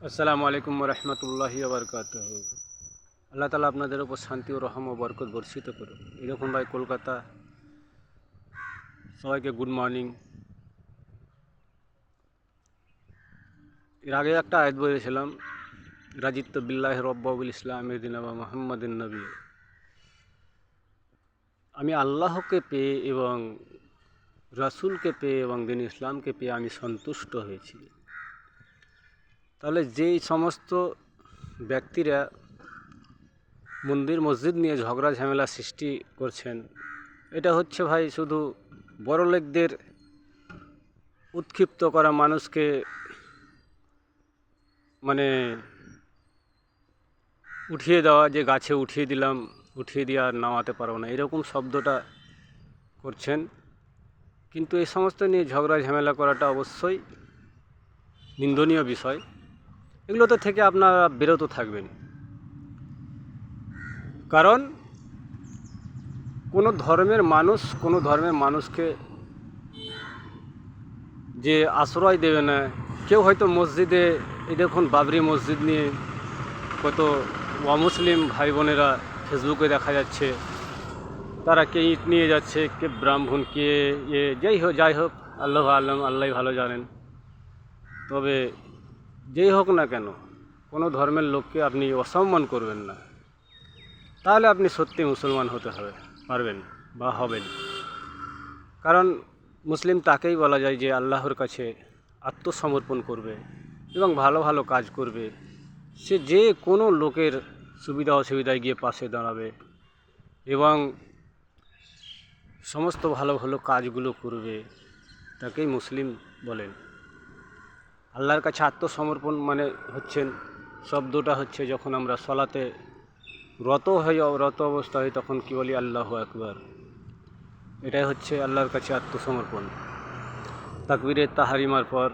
আসসালামু আলাইকুম রহমতুল্লাহি ওবরকাতুহ। আল্লাহ তালা আপনাদের উপর শান্তি ও রহম ও বরকত বর্ষিত করুন। এরকম ভাই কলকাতা সবাইকে গুড মর্নিং। এর আগে একটা আয়াত বলেছিলাম, রাজিত্ব বিল্লাহ রব্বাউল ইসলাম দিনাবা মোহাম্মদিন নবী। আমি আল্লাহকে পেয়ে এবং রাসূলকে পেয়ে এবং দিন ইসলামকে পেয়ে আমি সন্তুষ্ট হয়েছি। তাহলে যেই সমস্ত ব্যক্তিরা মন্দির মসজিদ নিয়ে ঝগড়া ঝামেলা সৃষ্টি করছেন, এটা হচ্ছে ভাই শুধু বড়লোকদের উৎক্ষিপ্ত করা, মানুষকে মানে উঠিয়ে দেওয়া, যে গাছে উঠিয়ে দিলাম, উঠিয়ে দিয়ে আর নামাতে পারবো না, এরকম শব্দটা করছেন। কিন্তু এই সমস্ত নিয়ে ঝগড়া ঝামেলা করাটা অবশ্যই নিন্দনীয় বিষয়। এগুলোতে থেকে আপনারা বিরত থাকবেন। কারণ কোনো ধর্মের মানুষকে যে আশ্রয় দেবে না। কেউ হয়তো মসজিদে, এই দেখুন বাবরি মসজিদ নিয়ে কত অমুসলিম ভাই বোনেরা ফেসবুকে দেখা যাচ্ছে, তারা কে ইট নিয়ে যাচ্ছে, কে ব্রাহ্মণ, কে যাই হোক আল্লাহ আলম, আল্লাহ ভালো জানেন। তবে যেই হোক না কেন, কোনো ধর্মের লোককে আপনি অসম্মান করবেন না, তাহলে আপনি সত্যি মুসলমান হতে পারবেন বা হবেন। কারণ মুসলিম তাকেই বলা যায় যে আল্লাহর কাছে আত্মসমর্পণ করবে এবং ভালো ভালো কাজ করবে। সে যে কোনো লোকের সুবিধা অসুবিধায় গিয়ে পাশে দাঁড়াবে এবং সমস্ত ভালো ভালো কাজগুলো করবে, তাকেই মুসলিম বলেন। আল্লাহর কাছে আত্মসমর্পণ মানে শব্দটা হচ্ছে যখন আমরা সলাতে রত অবস্থা হয়, তখন কি বলি? আল্লাহু আকবার। এটাই হচ্ছে আল্লাহর কাছে আত্মসমর্পণ। তাকবীরে তাহারিমার পর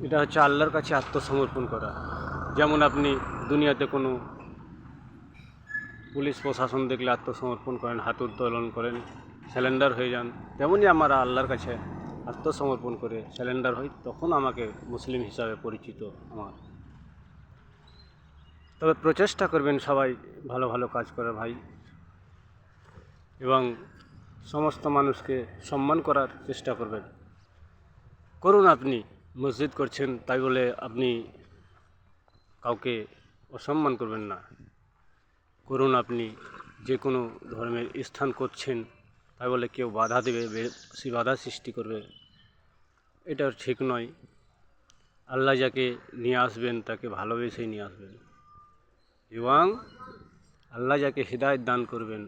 এটা হচ্ছে আল্লাহর কাছে আত্মসমর্পণ করা। যেমন আপনি দুনিয়াতে কোনো পুলিশ প্রশাসন দেখলে আত্মসমর্পণ করেন, হাত উত্তোলন করেন, স্যালেন্ডার হয়ে যান, তেমনই আমরা আল্লাহর কাছে আত্মসমর্পণ করে স্যালেন্ডার হই, তখন আমাকে মুসলিম হিসাবে পরিচিত আমার। তবে প্রচেষ্টা করবেন সবাই ভালো ভালো কাজ করে ভাই, এবং সমস্ত মানুষকে সম্মান করার চেষ্টা করবেন। করুন, আপনি মসজিদ করছেন তাই বলে আপনি কাউকে অসম্মান করবেন না। করুন, আপনি যে কোনো ধর্মের স্থান করছেন তাই বলে কেউ বাধা দেবে, বাধা সৃষ্টি করবে, এটা ঠিক নয়। আল্লাহ যাকে নিয়ে আসবেন তাকে ভালোবেসেই নিয়ে আসবেন, এবং আল্লাহ যাকে হিদায়াত দান করবেন।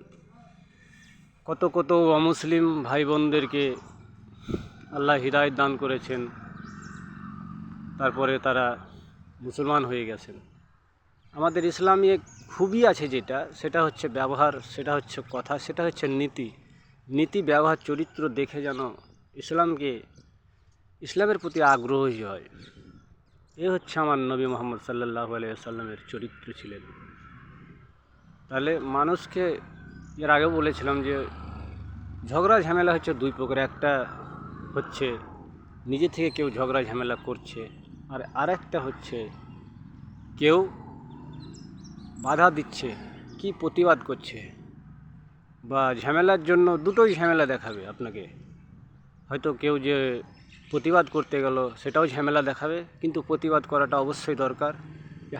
কত কত অমুসলিম ভাই বোনদেরকে আল্লাহ হিদায়াত দান করেছেন, তারপরে তারা মুসলমান হয়ে গেছেন। আমাদের ইসলামী খুবই আছে সেটা হচ্ছে ব্যবহার, সেটা হচ্ছে কথা, সেটা হচ্ছে নীতি ব্যবহার চরিত্র দেখে যেন ইসলামের প্রতি আগ্রহী হয়। এ হচ্ছে আমার নবী মোহাম্মদ সাল্লাল্লাহু আলাইহি ওয়াসাল্লামের চরিত্র ছিলেন। তাহলে মানুষকে, এর আগেও বলেছিলাম যে ঝগড়া ঝামেলা হচ্ছে দুই প্রকার। একটা হচ্ছে নিজে থেকে কেউ ঝগড়া ঝামেলা করছে, আর আরেকটা হচ্ছে কেউ বাধা দিচ্ছে, কি প্রতিবাদ করছে বা ঝামেলার জন্য। দুটোই ঝামেলা দেখাবে আপনাকে। হয়তো কেউ যে প্রতিবাদ করতে গেল সেটাও ঝামেলা দেখাবে, কিন্তু প্রতিবাদ করাটা অবশ্যই দরকার।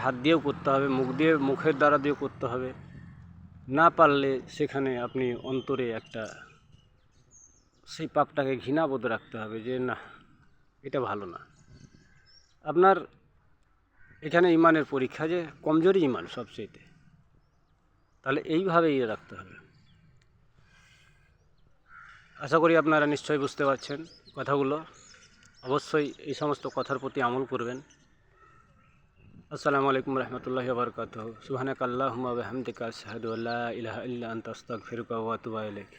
হাত দিয়েও করতে হবে, মুখের দ্বারা দিয়েও করতে হবে। না পারলে সেখানে আপনি অন্তরে একটা সেই পাপটাকে ঘৃণাবোধ রাখতে হবে যে না, এটা ভালো না। আপনার এখানে ইমানের পরীক্ষা, যে কমজোরি ইমান সবচেয়ে, তাহলে এইভাবেই রাখতে হবে। আশা করি আপনারা নিশ্চয়ই বুঝতে পারছেন কথাগুলো। অবশ্যই এই সমস্ত কথার প্রতি আমল করবেন। আসসালামু আলাইকুম রহমতুল্লাহি ওয়া বারাকাতুহু। সুবহানাকা আল্লাহুম্মা ওয়া বিহামদিকা আশহাদু আল্লা ইলাহা ইল্লা আনতা আস্তাগফিরুকা ওয়া আতুবু ইলাইক।